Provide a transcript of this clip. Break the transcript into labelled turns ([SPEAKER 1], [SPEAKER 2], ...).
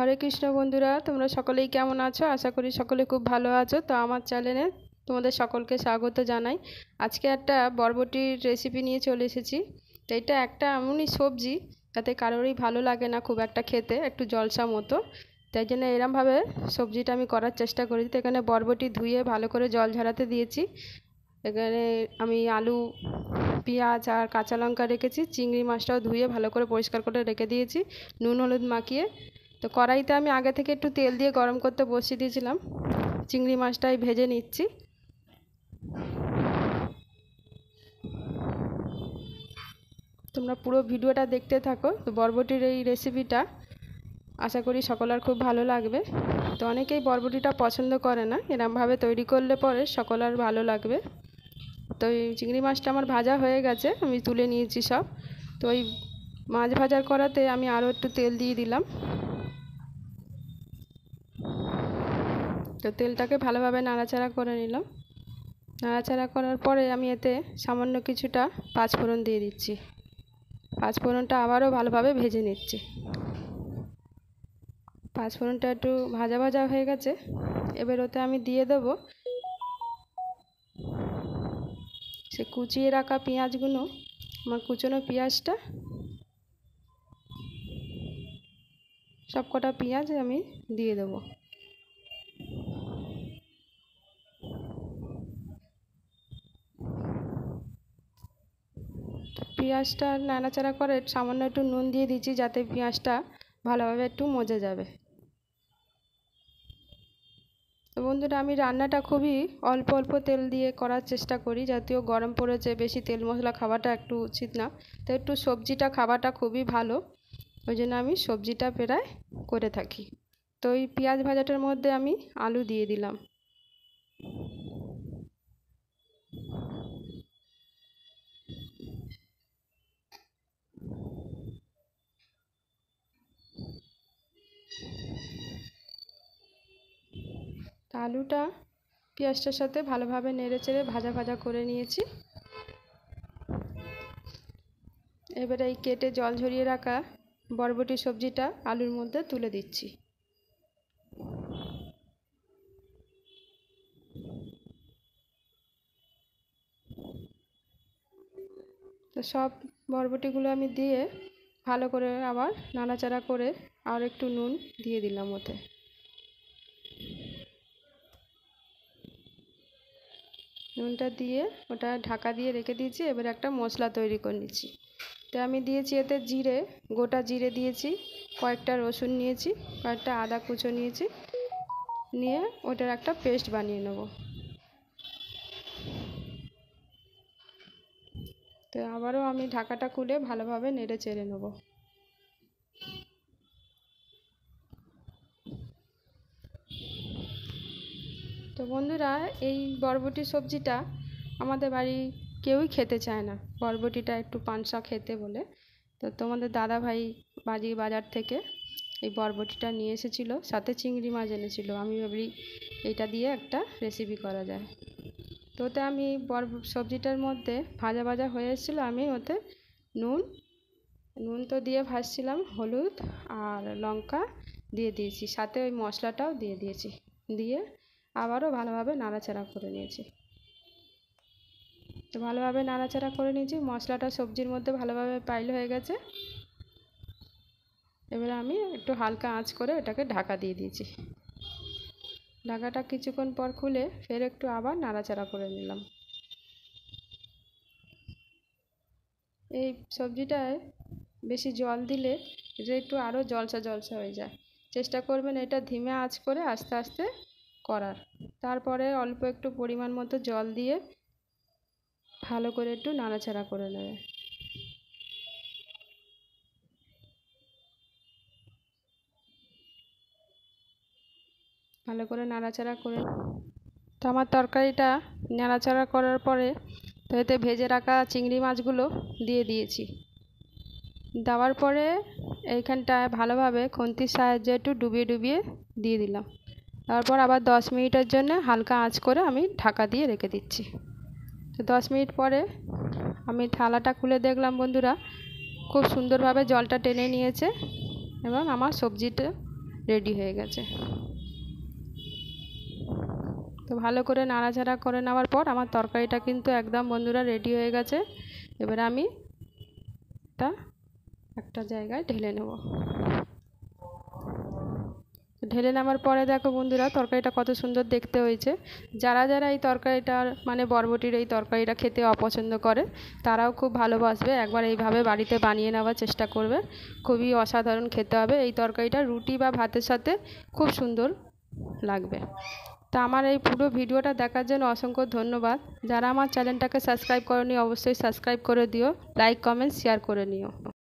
[SPEAKER 1] হরে কৃষ্ণ বন্ধুরা, তোমরা সকলেই কেমন আছো? আশা করি সকলে খুব ভালো আছো। তো আমার চ্যানেলে তোমাদের সকলকে স্বাগত জানাই। আজকে একটা বরবটির রেসিপি নিয়ে চলে এসেছি। তো এটা একটা এমনই সবজি যাতে কারোরই ভালো লাগে না খুব একটা খেতে, একটু জলসা মতো। তাই জন্য এরমভাবে সবজিটা আমি করার চেষ্টা করি। তো এখানে বরবটি ধুয়ে ভালো করে জল ঝরাতে দিয়েছি। এখানে আমি আলু, পেঁয়াজ আর কাঁচা লঙ্কা রেখেছি। চিংড়ি মাছটাও ধুয়ে ভালো করে পরিষ্কার করে রেখে দিয়েছি নুন হলুদ মাখিয়ে। তো কড়াইতে আমি আগে থেকে একটু তেল দিয়ে গরম করতে বসিয়ে দিয়েছিলাম। চিংড়ি মাছটাই ভেজে নিচ্ছি। তোমরা পুরো ভিডিওটা দেখতে থাকো। তো বরবটির এই রেসিপিটা আশা করি সকলের খুব ভালো লাগবে। তো অনেকেই বরবটিটা পছন্দ করে না, এরমভাবে তৈরি করলে পরে সকলের ভালো লাগবে। তো এই চিংড়ি মাছটা আমার ভাজা হয়ে গেছে, আমি তুলে নিয়েছি সব। তো ওই মাছ ভাজার কড়াতে আমি আরও একটু তেল দিয়ে দিলাম। তো তেলটাকে ভালোভাবে নাড়াচাড়া করে নিলাম। নাড়াচাড়া করার পরে আমি এতে সামান্য কিছুটা পাঁচফোড়ন দিয়ে দিচ্ছি। পাঁচফোড়নটা আবারও ভালোভাবে ভেজে নিচ্ছি। পাঁচফোড়নটা একটু ভাজা ভাজা হয়ে গেছে। এবার ওতে আমি দিয়ে দেবো সে কুচিয়ে রাখা পেঁয়াজগুলো। আমার কুচনো পেঁয়াজটা, সব কটা পেঁয়াজ আমি দিয়ে দেবো। পেঁয়াজটা নাড়াচাড়া করে সামান্য একটু নুন দিয়ে দিচ্ছি যাতে পেঁয়াজটা ভালোভাবে একটু মজে যাবে। তো বন্ধুরা, আমি রান্নাটা খুবই অল্প অল্প তেল দিয়ে করার চেষ্টা করি, যদিও গরম পড়েছে, বেশি তেল মশলা খাওয়াটা একটু উচিত না। তো একটু সবজিটা খাওয়াটা খুবই ভালো, ওই জন্য আমি সবজিটা প্রায় করে থাকি। তো এই পেঁয়াজ ভাজাটার মধ্যে আমি আলু দিয়ে দিলাম। আলুটা পেঁয়াজটার সাথে ভালোভাবে নেড়ে চেড়ে ভাজা ভাজা করে নিয়েছি। এবারে এই কেটে জল ঝরিয়ে রাখা বরবটি সবজিটা আলুর মধ্যে তুলে দিচ্ছি। তো সব বরবটিগুলো আমি দিয়ে ভালো করে আবার নাড়াচাড়া করে আর একটু নুন দিয়ে দিলাম ওতে। নুনটা দিয়ে ওটা ঢাকা দিয়ে রেখে দিয়েছি। এবার একটা মশলা তৈরি করে নিচ্ছি। তো আমি দিয়েছি এতে জিরে, গোটা জিরে দিয়েছি, কয়েকটা রসুন নিয়েছি, কয়েকটা আদা কুচো নিয়েছি, নিয়ে ওটার একটা পেস্ট বানিয়ে নেব। তো আবারও আমি ঢাকাটা খুলে ভালোভাবে নেড়ে চেড়ে নেব। তো বন্ধুরা, এই বরবটি সবজিটা আমাদের বাড়ি কেউই খেতে চায় না, বরবটিটা একটু পানসা খেতে বলে। তো তোমাদের দাদা ভাই বাজার থেকে এই বরবটিটা নিয়ে এসেছিলো, সাথে চিংড়ি মাছ এনেছিল। আমি ভাবি এইটা দিয়ে একটা রেসিপি করা যায়। তো ওতে আমি সবজিটার মধ্যে ভাজা ভাজা হয়ে এসেছিলো, আমি ওতে নুন তো দিয়ে ভাজছিলাম, হলুদ আর লঙ্কা দিয়ে দিয়েছি, সাথে ওই মশলাটাও দিয়ে দিয়েছি। দিয়ে আবারও ভালোভাবে নাড়াচাড়া করে নিয়েছি। তো ভালোভাবে নাড়াচাড়া করে নিয়েছি, মশলাটা সবজির মধ্যে ভালোভাবে পাইল হয়ে গেছে। এবারে আমি একটু হালকা আঁচ করে এটাকে ঢাকা দিয়ে দিয়েছি। ঢাকাটা কিছুক্ষণ পর খুলে ফের একটু আবার নাড়াচাড়া করে নিলাম। এই সবজিটায় বেশি জল দিলে এটা একটু আরও জলসা জলসা হয়ে যায়। চেষ্টা করবেন এটা ধিমে আঁচ করে আস্তে আস্তে করার। তারপরে অল্প একটু পরিমাণ মতো জল দিয়ে ভালো করে একটু নাড়াচাড়া করে নেবে। ভালো করে নাড়াচাড়া করে তো আমার তরকারিটা নাড়াচাড়া করার পরে তো এতে ভেজে রাখা চিংড়ি মাছগুলো দিয়ে দিয়েছি। দেওয়ার পরে এইখানটায় ভালোভাবে খুন্তির সাহায্যে একটু ডুবিয়ে ডুবিয়ে দিয়ে দিলাম। তারপর আবার 10 মিনিটের জন্য হালকা আঁচ করে আমি ঢাকা দিয়ে রেখে দিচ্ছি। তো 10 মিনিট পরে আমি থালাটা খুলে দেখলাম বন্ধুরা, খুব সুন্দরভাবে জলটা টেনে নিয়েছে এবং আমার সবজিটা রেডি হয়ে গেছে। তো ভালো করে নাড়াচাড়া করে নেওয়ার পর আমার তরকারিটা কিন্তু একদম বন্ধুরা রেডি হয়ে গেছে। এবার আমি এটা একটা জায়গায় ঢেলে নেব। ঢেলে নেওয়ার পরে দেখো বন্ধুরা তরকারিটা কত সুন্দর দেখতে হয়েছে। যারা যারা এই তরকারিটা মানে বরবটির এই তরকারিটা খেতে অপছন্দ করে তারাও খুব ভালোবাসবে, একবার এইভাবে বাড়িতে বানিয়ে নেওয়ার চেষ্টা করবে। খুবই অসাধারণ খেতে হবে এই তরকারিটা, রুটি বা ভাতের সাথে খুব সুন্দর লাগবে। তো আমার এই পুরো ভিডিওটা দেখার জন্য অসংখ্য ধন্যবাদ। যারা আমার চ্যানেলটাকে সাবস্ক্রাইব করোনি অবশ্যই সাবস্ক্রাইব করে দিও, লাইক কমেন্ট শেয়ার করে নিও।